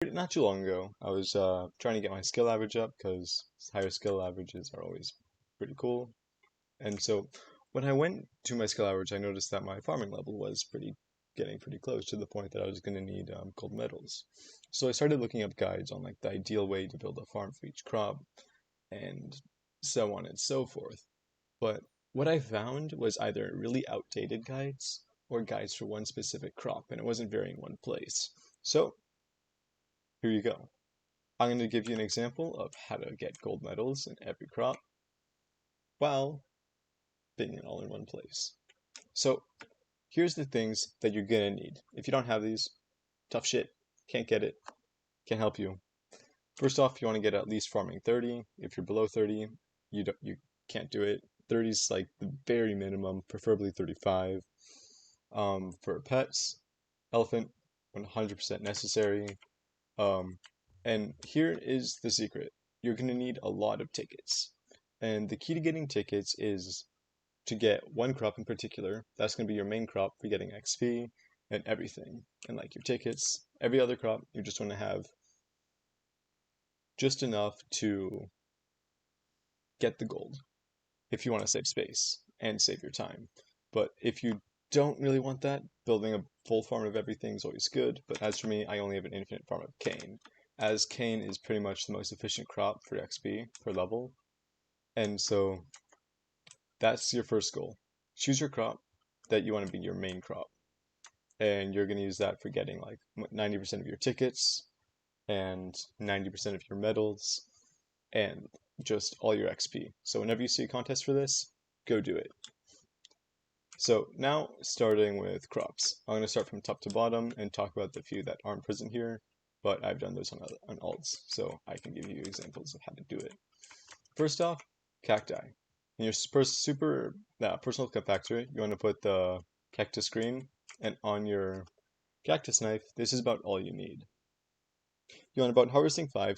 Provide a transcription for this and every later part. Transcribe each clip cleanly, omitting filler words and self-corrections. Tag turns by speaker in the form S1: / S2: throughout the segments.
S1: Not too long ago, I was trying to get my skill average up because higher skill averages are always pretty cool. And so when I went to my skill average, I noticed that my farming level was getting pretty close to the point that I was going to need gold medals. So I started looking up guides on like the ideal way to build a farm for each crop and so on and so forth. But what I found was either really outdated guides or guides for one specific crop, and it wasn't very in one place. So here you go. I'm going to give you an example of how to get gold medals in every crop while being in all in one place. So here's the things that you're going to need. If you don't have these, tough shit. Can't get it. Can't help you. First off, you want to get at least farming 30. If you're below 30, you can't do it. 30 is like the very minimum, preferably 35. For pets, elephant, 100% necessary. Um, and here is the secret. You're going to need a lot of tickets. And the key to getting tickets is to get one crop in particular. That's going to be your main crop for getting XP and everything. And like your tickets, every other crop, you just want to have just enough to get the gold if you want to save space and save your time. But if you don't really want that, building a full farm of everything is always good. But as for me, I only have an infinite farm of cane, as cane is pretty much the most efficient crop for XP per level. And so that's your first goal. Choose your crop that you want to be your main crop. And you're going to use that for getting like 90% of your tickets and 90% of your medals and just all your XP. So whenever you see a contest for this, go do it. So now starting with crops. I'm going to start from top to bottom and talk about the few that aren't present here, but I've done those on alts, so I can give you examples of how to do it. First off, cacti. In your personal factory, you want to put the cactus green, and on your cactus knife, this is about all you need. You want about harvesting 5,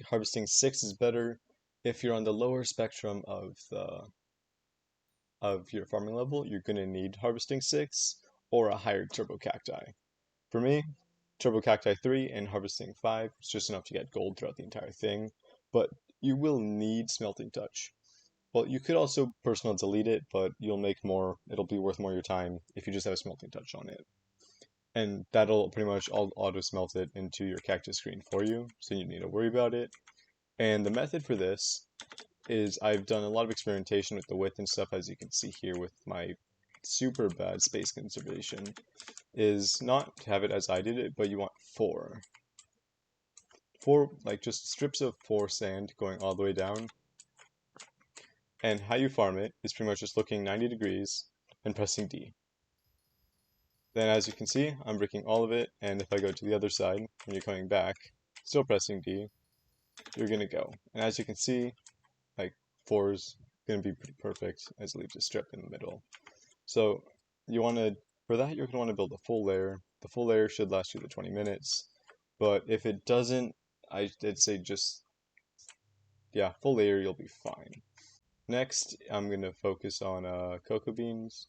S1: harvesting 6 is better if you're on the lower spectrum of your farming level. You're going to need harvesting 6 or a higher turbo cacti. For me, turbo cacti 3 and harvesting 5 is just enough to get gold throughout the entire thing, but you will need smelting touch. Well, you could also personal delete it, but you'll make more, it'll be worth more of your time if you just have a smelting touch on it. And that'll pretty much auto smelt it into your cactus screen for you, so you don't need to worry about it. And the method for this is I've done a lot of experimentation with the width and stuff, as you can see here with my super bad space conservation, is not to have it as I did it, but you want 4. 4, like just strips of 4 sand going all the way down. And how you farm it is pretty much just looking 90 degrees and pressing D. Then as you can see, I'm breaking all of it, and if I go to the other side, when you're coming back, still pressing D, you're going to go. And as you can see, like 4 is going to be pretty perfect as it leaves a strip in the middle. So for that, you're going to want to build a full layer. The full layer should last you the 20 minutes, but if it doesn't, I'd say full layer, you'll be fine. Next, I'm going to focus on cocoa beans.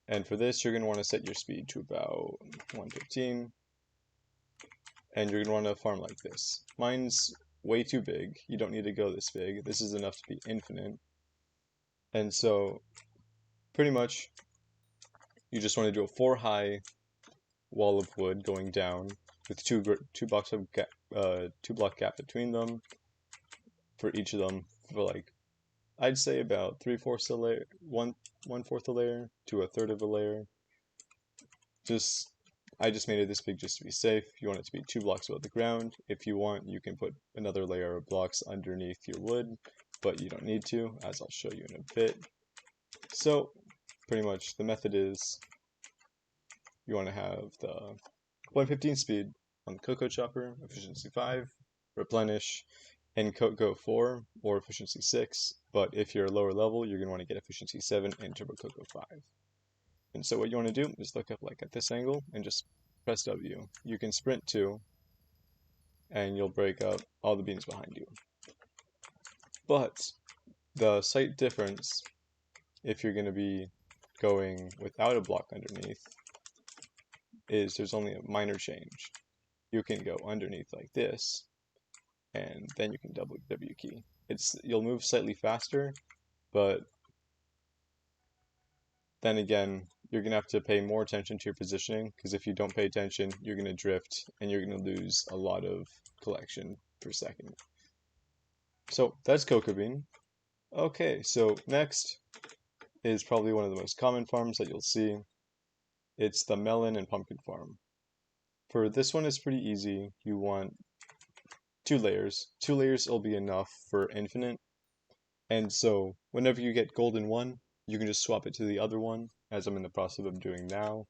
S1: And for this, you're going to want to set your speed to about 115. And you're going to want to farm like this. Mine's way too big. You don't need to go this big. This is enough to be infinite. And so, pretty much, you just want to do a 4-high wall of wood going down with two block gap between them for each of them for like, I'd say about 3/4 a layer, 1/4 a layer to 1/3 of a layer. I just made it this big just to be safe. You want it to be 2 blocks above the ground. If you want, you can put another layer of blocks underneath your wood, but you don't need to, as I'll show you in a bit. So, pretty much the method is you want to have the 115 speed on the cocoa chopper, efficiency 5, replenish, and cocoa 4 or efficiency 6, but if you're a lower level, you're going to want to get efficiency 7 and turbo cocoa 5. And so what you want to do is look up like at this angle and just press W. You can sprint too, and you'll break up all the beans behind you. But the slight difference, if you're going to be going without a block underneath, is there's only a minor change. you can go underneath like this, and then you can double W key. You'll move slightly faster, but then again, you're gonna have to pay more attention to your positioning, because if you don't pay attention, you're gonna drift and you're gonna lose a lot of collection per second. So that's cocoa bean. Okay, so next is probably one of the most common farms that you'll see. It's the melon and pumpkin farm. For this one, it's pretty easy. You want 2 layers. 2 layers will be enough for infinite. And so whenever you get gold in one, you can just swap it to the other one, as I'm in the process of doing now.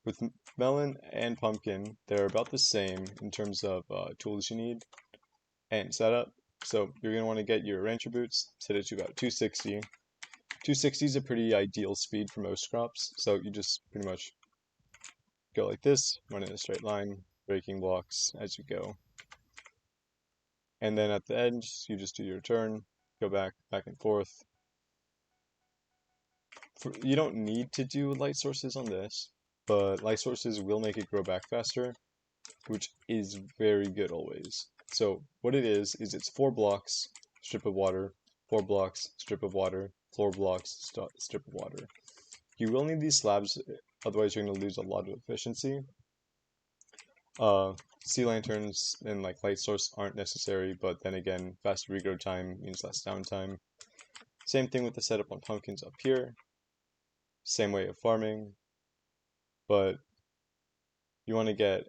S1: With melon and pumpkin, they're about the same in terms of tools you need and setup. So you're going to want to get your rancher boots, set it to about 260. 260 is a pretty ideal speed for most crops, so you just pretty much go like this, run in a straight line, breaking blocks as you go. And then at the edge, you just do your turn, go back and forth. You don't need to do light sources on this, but light sources will make it grow back faster, which is very good always. So what it is it's 4 blocks, strip of water, 4 blocks, strip of water, 4 blocks, strip of water. You will need these slabs, otherwise you're going to lose a lot of efficiency. Sea lanterns and like light source aren't necessary, but then again, faster regrow time means less downtime. Same thing with the setup on pumpkins up here. Same way of farming, but you want to get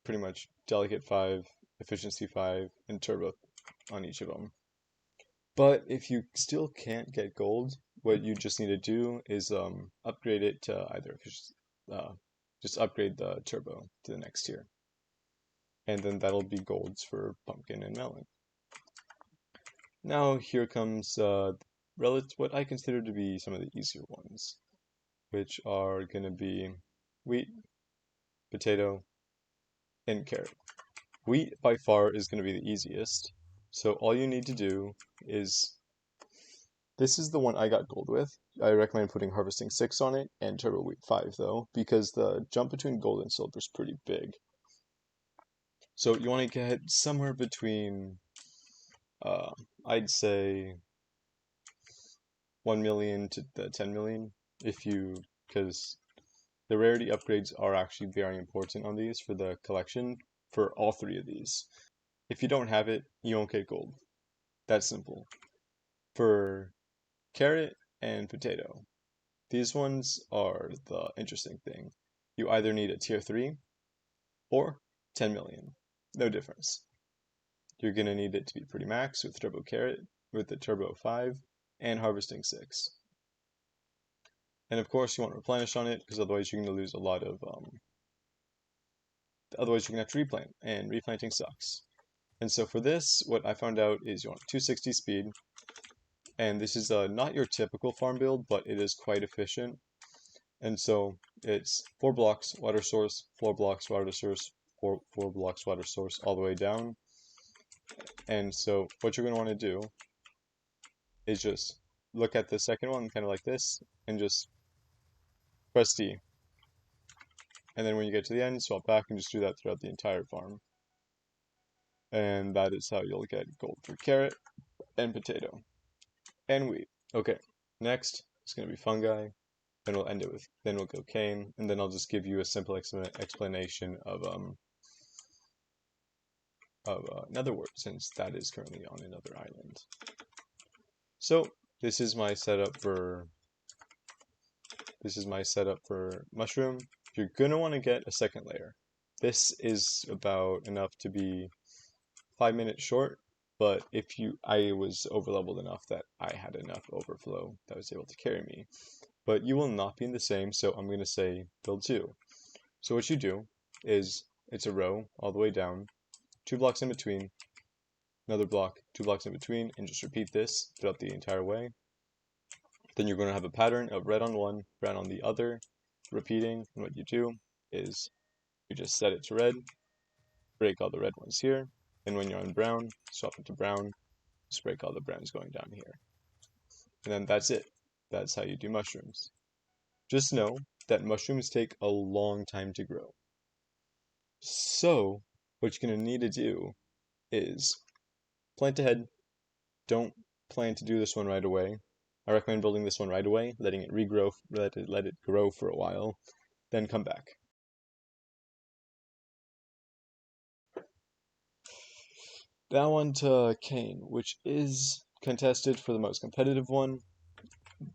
S1: pretty much delicate 5, efficiency 5, and turbo on each of them. But if you still can't get gold, what you just need to do is upgrade it to either just upgrade the turbo to the next tier. And then that'll be golds for pumpkin and melon. Now here comes what I consider to be some of the easier ones, which are going to be wheat, potato, and carrot. Wheat by far is going to be the easiest. So all you need to do is, this is the one I got gold with. I recommend putting harvesting 6 on it and turbo wheat 5 though, because the jump between gold and silver is pretty big. So you want to get somewhere between, I'd say 1 million to 10 million, because the rarity upgrades are actually very important on these for the collection for all 3 of these. If you don't have it, you won't get gold. That's simple. For carrot and potato, these ones are the interesting thing. You either need a tier 3 or 10 million. No difference. You're going to need it to be pretty max with turbo carrot, with the turbo 5, and harvesting 6. And of course you want replenish on it, because otherwise you're going to lose a lot of, otherwise you're going to have to replant, and replanting sucks. And so for this, what I found out is you want 260 speed, and this is not your typical farm build, but it is quite efficient. And so it's 4 blocks, water source, 4 blocks, water source, 4 blocks, water source, all the way down. And so what you're going to want to do is just look at the second one kind of like this, and just press D. And then when you get to the end, swap back and just do that throughout the entire farm. And that is how you'll get gold for carrot and potato and wheat. Okay, next is going to be fungi. Then we'll end it with, then we'll go cane, and then I'll just give you a simple explanation of Netherwort, since that is currently on another island. So this is my setup for mushroom. You're gonna want to get a second layer. This is about enough to be 5 minutes short, but I was overleveled enough that I had enough overflow that was able to carry me. But you will not be in the same, so I'm going to say build 2. So what you do is, it's a row all the way down, 2 blocks in between, another block, 2 blocks in between, and just repeat this throughout the entire way. Then you're going to have a pattern of red on one, brown on the other, repeating, and what you do is you just set it to red, break all the red ones here, and when you're on brown, swap it to brown, just break all the browns going down here. And then that's it. That's how you do mushrooms. Just know that mushrooms take a long time to grow. So, what you're going to need to do is plant ahead. Don't plan to do this one right away. I recommend building this one right away, letting it regrow, let it grow for a while, then come back. Down to cane, which is contested for the most competitive one,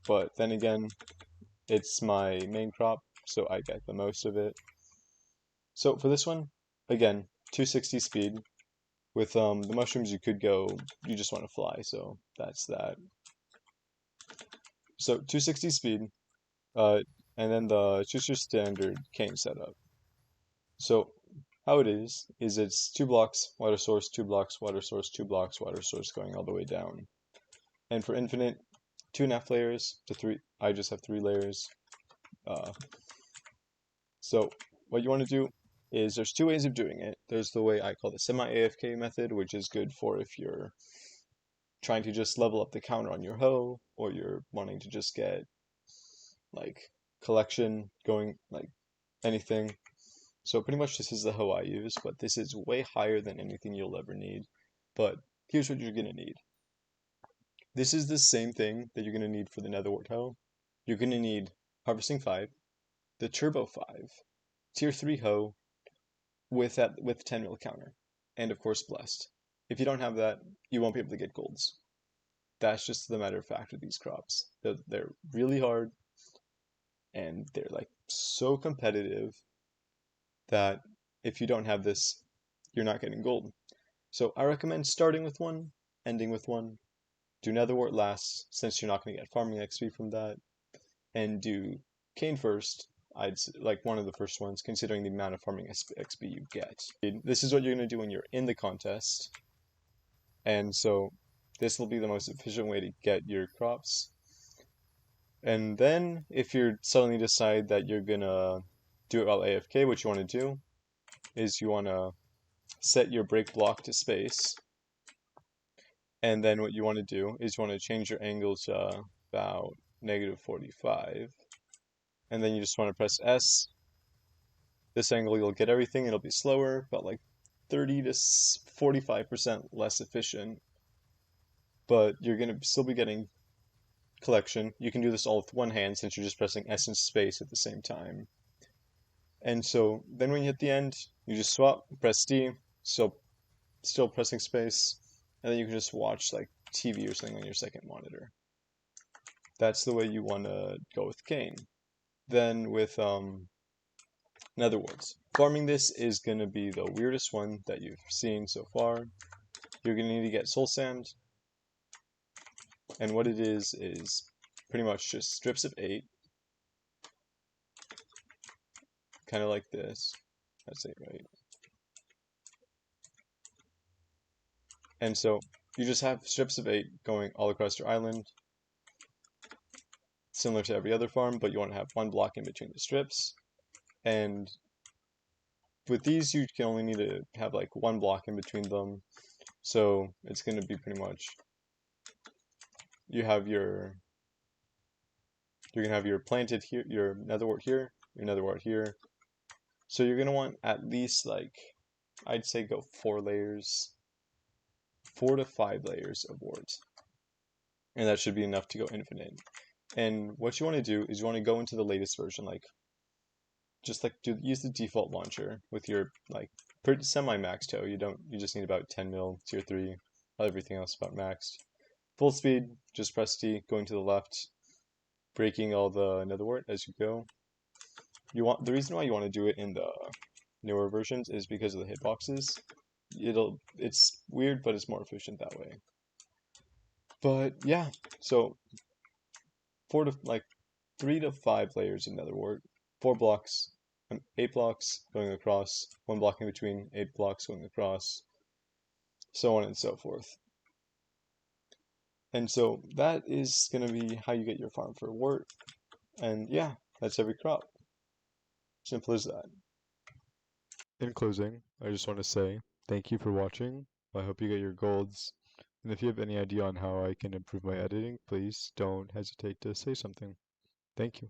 S1: but then again, it's my main crop, so I get the most of it. So for this one, again, 260 speed. With the mushrooms, you could go, you just want to fly, so that's that. So 260 speed, and then choose your standard cane setup. So how it is it's 2 blocks, water source, 2 blocks, water source, 2 blocks, water source going all the way down. And for infinite, 2.5 layers to 3, I just have 3 layers. So what you want to do is there's 2 ways of doing it. There's the way I call the semi-AFK method, which is good for if you're trying to just level up the counter on your hoe, or you're wanting to just get like collection going, like anything. So pretty much this is the hoe I use, but this is way higher than anything you'll ever need. But here's what you're gonna need. This is the same thing that you're gonna need for the Netherwart hoe. You're gonna need Harvesting 5, the Turbo 5, Tier 3 hoe with 10 mil counter, and of course Blessed. If you don't have that, you won't be able to get golds. That's just the matter of fact with these crops. They're really hard, and they're like so competitive that if you don't have this, you're not getting gold. So I recommend starting with one, ending with one. Do Netherwart last, since you're not going to get farming XP from that, and do Cane first. I'd like one of the first ones, considering the amount of farming XP you get. This is what you're going to do when you're in the contest, and so this will be the most efficient way to get your crops. And then, if you suddenly decide that you're gonna do it while AFK, what you want to do is you want to set your break block to space, and then what you want to do is you want to change your angle to about -45, and then you just want to press S. This angle you'll get everything, it'll be slower, but like 30 to 45% less efficient, but you're going to still be getting collection. You can do this all with one hand since you're just pressing S and space at the same time. And so then when you hit the end, you just swap, press D, so still pressing space, and then you can just watch like TV or something on your second monitor. That's the way you want to go with Cane. Then with Netherwarts. Farming this is going to be the weirdest one that you've seen so far. You're going to need to get soul sand, and what it is pretty much just strips of 8, kind of like this. That's 8, right? And so you just have strips of 8 going all across your island, similar to every other farm, but you want to have 1 block in between the strips. And with these, you can only need to have like 1 block in between them. So it's going to be pretty much, you're going to have your planted here, your Netherwart here, your Netherwart here. So you're going to want at least like, I'd say go 4 layers, 4 to 5 layers of warts. And that should be enough to go infinite. And what you want to do is you want to go into the latest version, like just like use the default launcher with your like semi-maxed hoe. You just need about 10 mil tier 3, everything else about maxed. Full speed, just press D, going to the left, breaking all the Netherwart as you go. The reason why you want to do it in the newer versions is because of the hitboxes. It's weird, but it's more efficient that way. But yeah, so 3 to 5 layers of Netherwart, 4 blocks, 8 blocks going across, 1 block in between, 8 blocks going across, so on and so forth. And so that is going to be how you get your farm for wart. And yeah, that's every crop. Simple as that. In closing, I just want to say thank you for watching. I hope you get your golds. And if you have any idea on how I can improve my editing, please don't hesitate to say something. Thank you.